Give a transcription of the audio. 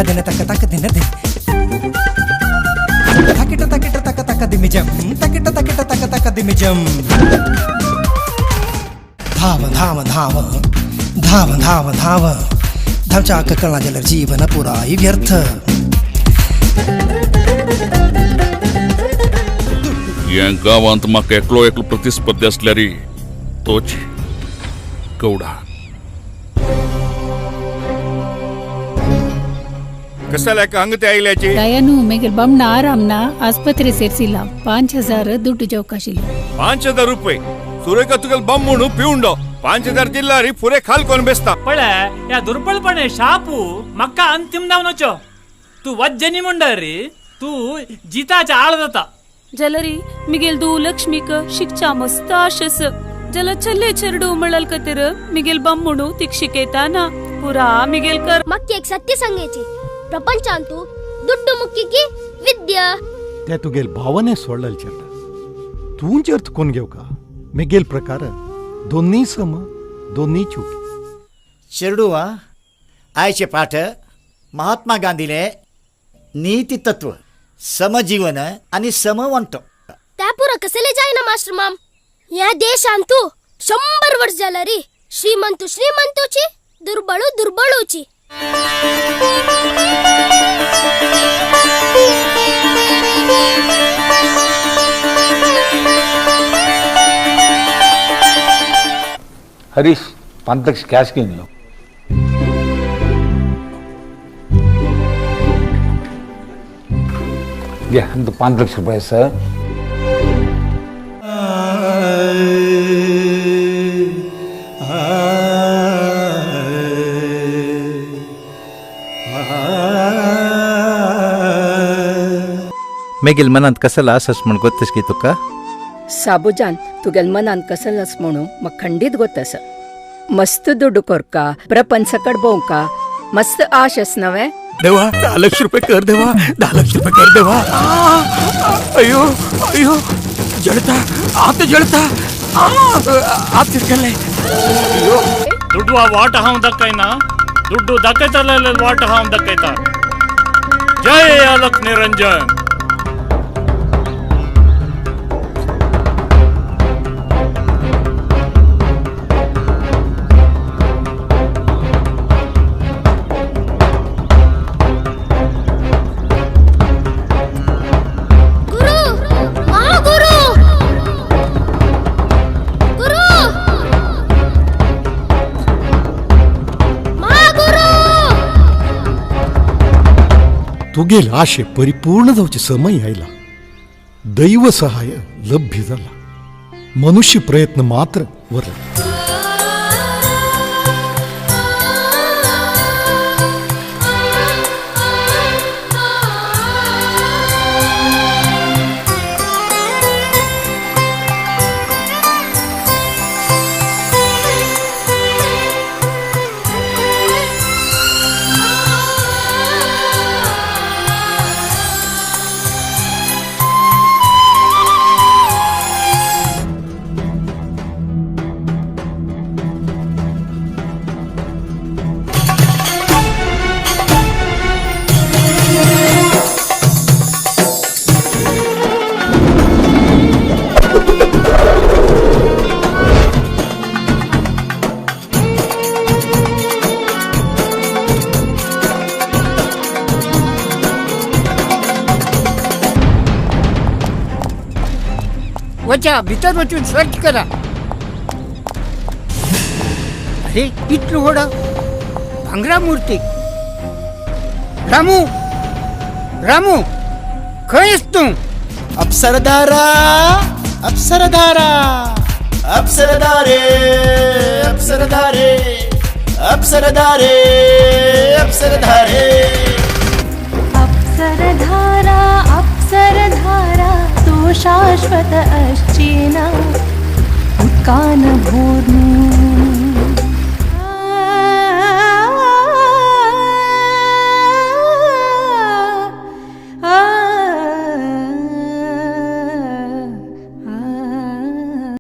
दिन तक तक दिन दिन तकिट तकिट तक तक दिमिजम तकिट तकिट तक तक दिमिजम धाव धाव धाव धाव धाव धाव धावचाक कळना गेल्यार जीवन पुराय व्यर्थ या गावांत म्हाका एकलो एकलो प्रतिस्पर्धी असल्यारी तोच गौडा ಕಸಲಕ ಹಂಗತೆ ಐಲೇಚಿ ದಯನು ಮೇಗೆ ಬಮ್ನ ಆರಾಮ್ನ ಆಸ್ಪತ್ರೆ ಸೇರ್ಸಿಲ್ಲ 5000 ದುಡ್ಡು ಚೌಕಾಶಿಲ್ಲ 5000 ರೂಪಾಯಿ ಸುರೇಕತ್ತುಗಲ್ ಬಮ್ಮುಣು ಪಿউಂಡೋ 5000 ದಿಲ್ಲಾರಿ ಪುರೆ ಖಾಲ್ ಕೊನ್ ಬೆಸ್ತಾ पळे या दुर्बळपणे शापू मक्का अंतिम दावनचो तू वज्जनी मंडरी तू जिताच्या आळ जाता जलरी मिगेल दू लक्ष्मीक शिक्षा मस्त आशस जल छल्ले छरडू मळल कतर मिगेल बम्मुणू तिक शिकेताना पुरा मिगेल कर मक्की एक सत्य सांगायचे प्रपंचांतू दुड्डू मुक्की की विद्या त्या तुगेल भावने सोडल चेर तूंच अर्थ कोण घेऊ का मेगेल प्रकार दोन्ही सम दोन्ही चुकी शेरडूवा आयचे पाठ महात्मा गांधीने नीती तत्व समजीवन आणि समवंत त्या पुरा कसले जायना मास्टर माम या देशांतू 100 वर्ष झाला रे श्रीमंतू श्रीमंतूची दुर्बळू दुर्बळूची हरीश 5 लक्ष कॅश घेऊन येऊ घ्या 5 लक्ष रुपये सर मेगेल मनांत कसला आसस म्हण गोत्तस की तुका साबुजान तुगेल मनान कसलस म्हणू मग खंडीत गोतस मस्त दुड्डू कोरका प्रपंच कडबोवका मस्त आश अस नवे देवा 10 लाख रुपये कर देवा 10 लाख रुपये कर देवा अयो अयो जळता आत तिरकले ದುಡ್ಡು ವಾಟ ಹಾವು ದಕ್ಕೈನ ದುಡ್ಡು ದಕ್ಕೈತಲ್ಲ ವಾಟ ಹಾವು ದಕ್ಕೈತ ಜಯ ಅಲಕ್ ನಿರಂಜನ್ तुगेल आशे परिपूर्ण जावचे समय आयला दैव सहाय लभ्य झाला मनुष्य प्रयत्न मात्र वरला वचा भीतर वचून सर्च करा अरे इतलं होडा भांगरा मूर्ती रामू रामू खयस तू अप्सरधारा अप्सरधारा अप्सरधारे अप्सरधारे अप्सरधारे अप्सरधारे अप्सरधारा अप्सरधारा तू शाश्वत अश्चिना कान भोर्नु